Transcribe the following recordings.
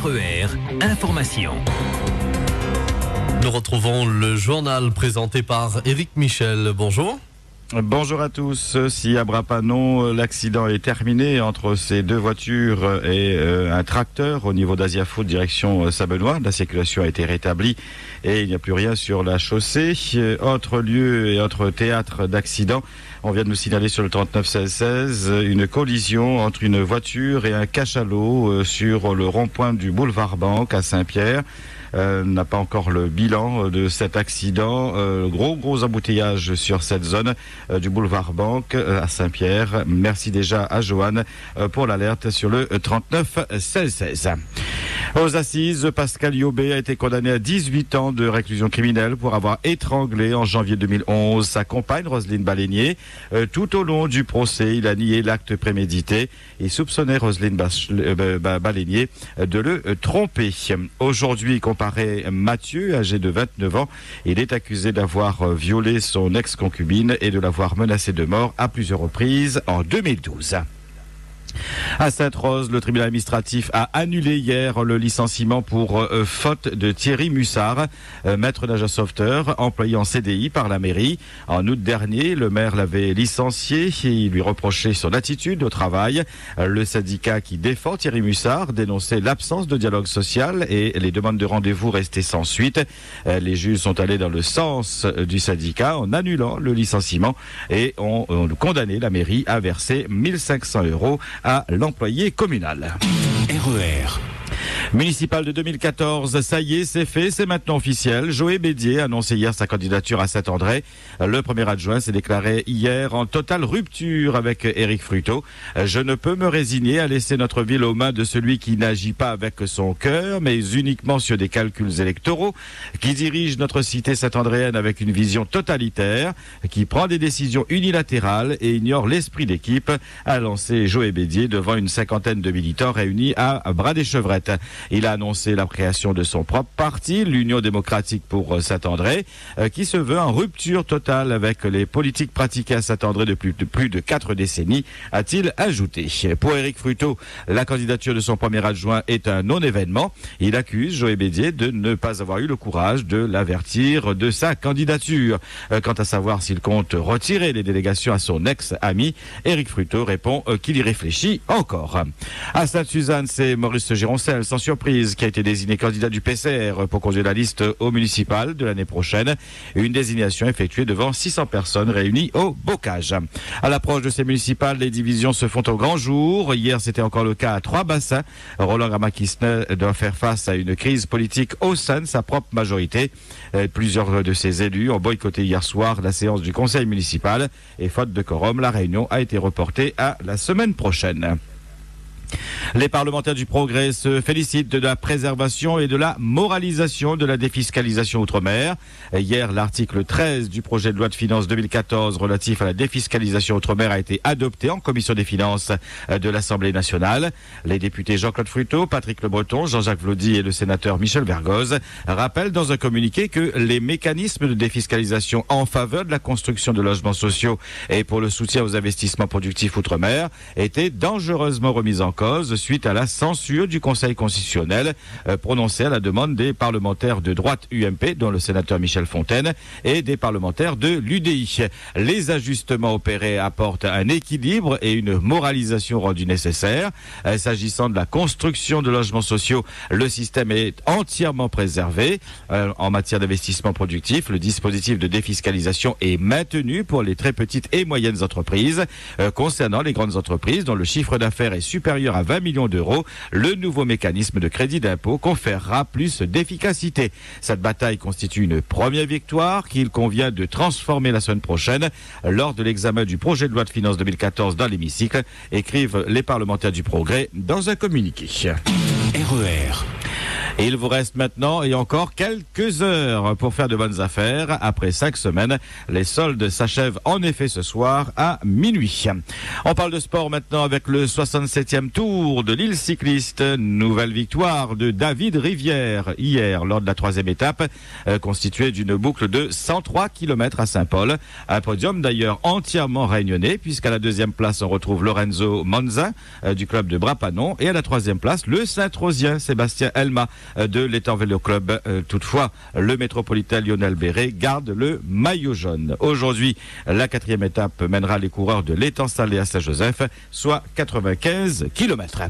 RER, information. Nous retrouvons le journal présenté par Éric Michel. Bonjour. Bonjour à tous. Si à Brapanon, l'accident est terminé entre ces deux voitures et un tracteur au niveau d'Asia Food direction Saint-Benoît. La circulation a été rétablie et il n'y a plus rien sur la chaussée. Autre lieu et autre théâtre d'accident. On vient de nous signaler sur le 3916 une collision entre une voiture et un cachalot sur le rond-point du boulevard Banque à Saint-Pierre. N'a pas encore le bilan de cet accident. Gros embouteillage sur cette zone du boulevard Banque à Saint-Pierre. Merci déjà à Joanne pour l'alerte sur le 3916. Aux assises, Pascal Yobé a été condamné à 18 ans de réclusion criminelle pour avoir étranglé en janvier 2011 sa compagne Roselyne Balénier. Tout au long du procès, il a nié l'acte prémédité et soupçonnait Roselyne Balénier de le tromper. Aujourd'hui, comparé Mathieu, âgé de 29 ans, il est accusé d'avoir violé son ex-concubine et de l'avoir menacé de mort à plusieurs reprises en 2012. À Sainte-Rose, le tribunal administratif a annulé hier le licenciement pour faute de Thierry Mussard, maître nageur sauveteur, employé en CDI par la mairie. En août dernier, le maire l'avait licencié et il lui reprochait son attitude au travail. Le syndicat qui défend Thierry Mussard dénonçait l'absence de dialogue social et les demandes de rendez-vous restaient sans suite. Les juges sont allés dans le sens du syndicat en annulant le licenciement et ont condamné la mairie à verser 1 500 € à l'employé communal. RER. Municipal de 2014, ça y est, c'est fait, c'est maintenant officiel. Joé Bédier a annoncé hier sa candidature à Saint-André. Le premier adjoint s'est déclaré hier en totale rupture avec Éric Fruto. Je ne peux me résigner à laisser notre ville aux mains de celui qui n'agit pas avec son cœur, mais uniquement sur des calculs électoraux, qui dirige notre cité saint-andréenne avec une vision totalitaire, qui prend des décisions unilatérales et ignore l'esprit d'équipe, a lancé Joé Bédier devant une cinquantaine de militants réunis à Bras-des-Chevrettes. Il a annoncé la création de son propre parti, l'Union démocratique pour Saint-André, qui se veut en rupture totale avec les politiques pratiquées à Saint-André depuis plus de 4 décennies, a-t-il ajouté. Pour Éric Fruto, la candidature de son premier adjoint est un non-événement. Il accuse Joé Bédier de ne pas avoir eu le courage de l'avertir de sa candidature. Quant à savoir s'il compte retirer les délégations à son ex-ami, Éric Fruto répond qu'il y réfléchit encore. À Sainte-Suzanne, c'est Maurice Gironcel, sans surprise, qui a été désigné candidat du PCR pour conduire la liste au municipal de l'année prochaine. Une désignation effectuée devant 600 personnes réunies au Bocage. À l'approche de ces municipales, les divisions se font au grand jour. Hier, c'était encore le cas à Trois-Bassins. Roland Ramakisne doit faire face à une crise politique au sein de sa propre majorité. Plusieurs de ses élus ont boycotté hier soir la séance du conseil municipal et faute de quorum, la réunion a été reportée à la semaine prochaine. Les parlementaires du Progrès se félicitent de la préservation et de la moralisation de la défiscalisation outre-mer. Hier, l'article 13 du projet de loi de finances 2014 relatif à la défiscalisation outre-mer a été adopté en commission des finances de l'Assemblée nationale. Les députés Jean-Claude Fruto, Patrick Le Breton, Jean-Jacques Vlody et le sénateur Michel Vergoz rappellent dans un communiqué que les mécanismes de défiscalisation en faveur de la construction de logements sociaux et pour le soutien aux investissements productifs outre-mer étaient dangereusement remis en cause suite à la censure du Conseil constitutionnel prononcée à la demande des parlementaires de droite UMP, dont le sénateur Michel Fontaine, et des parlementaires de l'UDI. Les ajustements opérés apportent un équilibre et une moralisation rendue nécessaire. S'agissant de la construction de logements sociaux, le système est entièrement préservé. En matière d'investissement productif, le dispositif de défiscalisation est maintenu pour les très petites et moyennes entreprises. Concernant les grandes entreprises dont le chiffre d'affaires est supérieur à 20 millions d'euros, le nouveau mécanisme de crédit d'impôt conférera plus d'efficacité. Cette bataille constitue une première victoire qu'il convient de transformer la semaine prochaine lors de l'examen du projet de loi de finances 2014 dans l'hémicycle, écrivent les parlementaires du Progrès dans un communiqué. RER. Et il vous reste maintenant et encore quelques heures pour faire de bonnes affaires. Après 5 semaines, les soldes s'achèvent en effet ce soir à minuit. On parle de sport maintenant avec le 67e tour de l'île cycliste. Nouvelle victoire de David Rivière hier lors de la 3e étape, constituée d'une boucle de 103 km à Saint-Paul. Un podium d'ailleurs entièrement réunionnais, puisqu'à la 2e place on retrouve Lorenzo Monza du club de Brapanon, et à la 3e place le Saint-Rosien Sébastien Elma de l'Étang Vélo Club. Toutefois, le métropolitain Lionel Béret garde le maillot jaune. Aujourd'hui, la 4e étape mènera les coureurs de l'Étang Salé à Saint-Joseph, soit 95 km.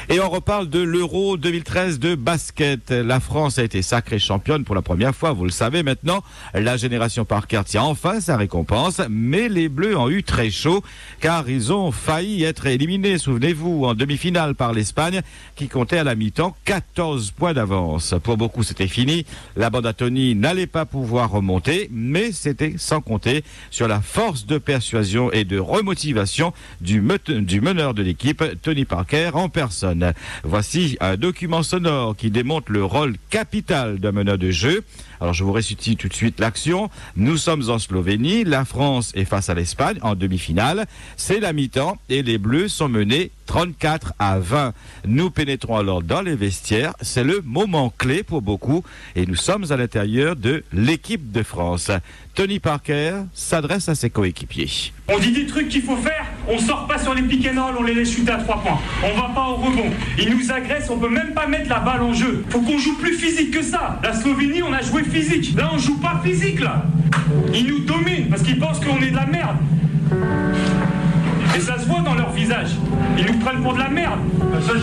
Et on reparle de l'Euro 2013 de basket. La France a été sacrée championne pour la première fois, vous le savez maintenant. La génération Parker tient enfin sa récompense, mais les Bleus ont eu très chaud car ils ont failli être éliminés, souvenez-vous, en demi-finale par l'Espagne qui comptait à la mi-temps 14 points d'avance. Pour beaucoup, c'était fini. La bande à Tony n'allait pas pouvoir remonter, mais c'était sans compter sur la force de persuasion et de remotivation du meneur de l'équipe, Tony Parker, en personne. Voici un document sonore qui démontre le rôle capital d'un meneur de jeu. Alors je vous récite tout de suite l'action. Nous sommes en Slovénie, la France est face à l'Espagne en demi-finale. C'est la mi-temps et les Bleus sont menés 34-20. Nous pénétrons alors dans les vestiaires. C'est le moment clé pour beaucoup et nous sommes à l'intérieur de l'équipe de France. Tony Parker s'adresse à ses coéquipiers. On dit des trucs qu'il faut faire, on sort pas sur les pick and roll, on les laisse shooter à 3 points. On va pas au rebond. Ils nous agressent, on peut même pas mettre la balle en jeu. Faut qu'on joue plus physique que ça. La Slovénie, on a joué physique. Là, on joue pas physique, là. Ils nous dominent parce qu'ils pensent qu'on est de la merde. Et ça se voit dans leur visage. Ils nous prennent pour de la merde.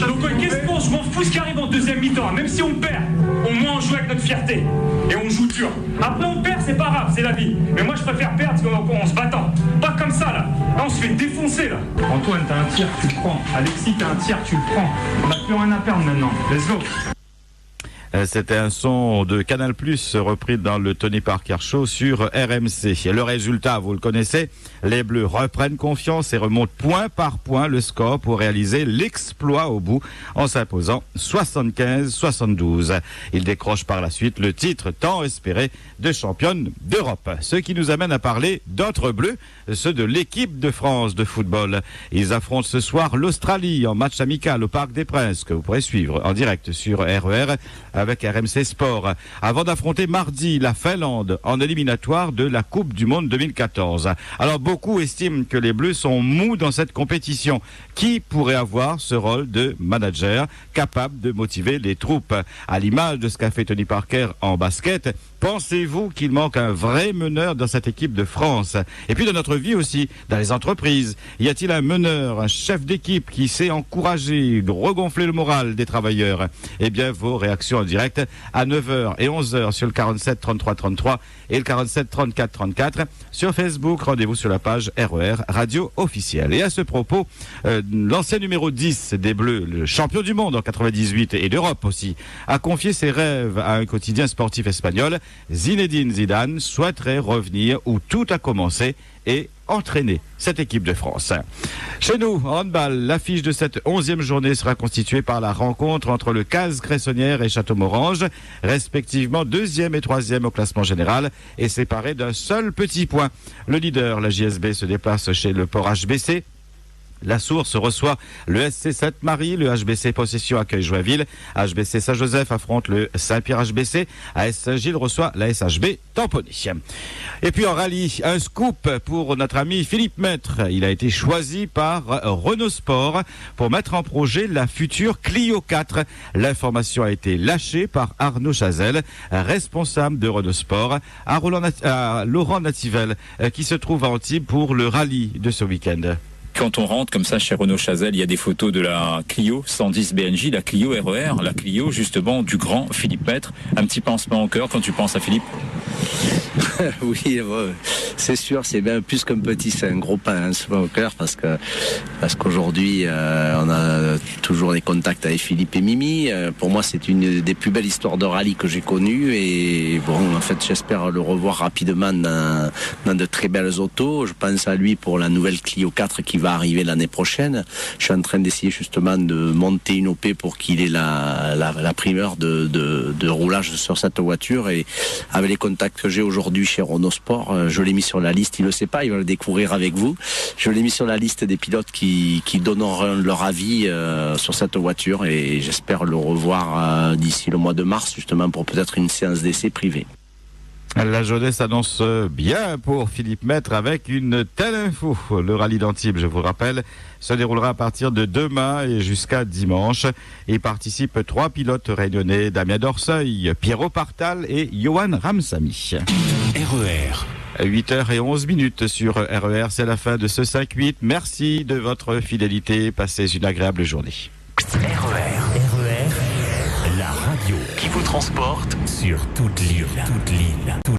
Donc qu'est-ce qu'on... Je m'en fous ce qui arrive en deuxième mi-temps. Même si on perd, au moins on joue avec notre fierté. Et on joue dur. Après on perd, c'est pas grave, c'est la vie. Mais moi je préfère perdre en se battant. Pas comme ça là. Là on se fait défoncer là. Antoine, t'as un tir, tu le prends. Alexis, t'as un tir, tu le prends. On n'a plus rien à perdre maintenant. Let's go. C'était un son de Canal+, repris dans le Tony Parker Show sur RMC. Et le résultat, vous le connaissez, les Bleus reprennent confiance et remontent point par point le score pour réaliser l'exploit au bout en s'imposant 75-72. Ils décrochent par la suite le titre tant espéré de championne d'Europe. Ce qui nous amène à parler d'autres Bleus, ceux de l'équipe de France de football. Ils affrontent ce soir l'Australie en match amical au Parc des Princes que vous pourrez suivre en direct sur RER avec RMC Sport, avant d'affronter mardi la Finlande en éliminatoire de la Coupe du Monde 2014. Alors beaucoup estiment que les Bleus sont mous dans cette compétition. Qui pourrait avoir ce rôle de manager capable de motiver les troupes? À l'image de ce qu'a fait Tony Parker en basket, pensez-vous qu'il manque un vrai meneur dans cette équipe de France? Et puis dans notre vie aussi, dans les entreprises, y a-t-il un meneur, un chef d'équipe qui sait encourager, regonfler le moral des travailleurs? Eh bien, vos réactions en direct à 9h et 11h sur le 47 33 33 et le 47 34 34 sur Facebook. Rendez-vous sur la page RER Radio officielle. Et à ce propos, l'ancien numéro 10 des Bleus, le champion du monde en 98 et d'Europe aussi, a confié ses rêves à un quotidien sportif espagnol. Zinedine Zidane souhaiterait revenir où tout a commencé et entraîner cette équipe de France. Chez nous, en handball, l'affiche de cette 11e journée sera constituée par la rencontre entre le CAS Cressonnière et Château-Morange, respectivement 2e et 3e au classement général et séparés d'un seul petit point. Le leader, la JSB, se déplace chez le Port HBC. La Source reçoit le SC Sainte-Marie, le HBC Possession accueille Joinville, HBC Saint-Joseph affronte le Saint-Pierre HBC, AS Saint-Gilles reçoit la SHB Tamponné. Et puis en rallye, un scoop pour notre ami Philippe Maître. Il a été choisi par Renault Sport pour mettre en projet la future Clio 4. L'information a été lâchée par Arnaud Chazelle, responsable de Renault Sport, à Laurent Nativelle, qui se trouve à Antibes pour le rallye de ce week-end. Quand on rentre comme ça chez Renault Chazelle, il y a des photos de la Clio 110 BNJ, la Clio RER, la Clio justement du grand Philippe Maître. Un petit pincement au cœur quand tu penses à Philippe? Oui, c'est sûr, c'est bien plus qu'un petit, c'est un gros pincement au cœur parce qu'aujourd'hui on a toujours des contacts avec Philippe et Mimi. Pour moi, c'est une des plus belles histoires de rallye que j'ai connues. Et bon, en fait, j'espère le revoir rapidement dans de très belles autos. Je pense à lui pour la nouvelle Clio 4 qui va arriver l'année prochaine. Je suis en train d'essayer justement de monter une OP pour qu'il ait la primeur de roulage sur cette voiture. Et avec les contacts que j'ai aujourd'hui chez Renault Sport, je l'ai mis sur la liste. Il le sait pas, il va le découvrir avec vous. Je l'ai mis sur la liste des pilotes qui donneront leur avis sur cette voiture et j'espère le revoir d'ici le mois de mars justement pour peut-être une séance d'essai privée. La jeunesse annonce bien pour Philippe Maître avec une telle info. Le rallye d'Antibes, je vous le rappelle, se déroulera à partir de demain et jusqu'à dimanche. Y participent 3 pilotes réunionnais, Damien Dorseuil, Pierrot Partal et Johan Ramsamy. RER. 8h11 sur RER, c'est la fin de ce 5-8. Merci de votre fidélité. Passez une agréable journée. RER, la radio qui vous transporte sur toute l'île.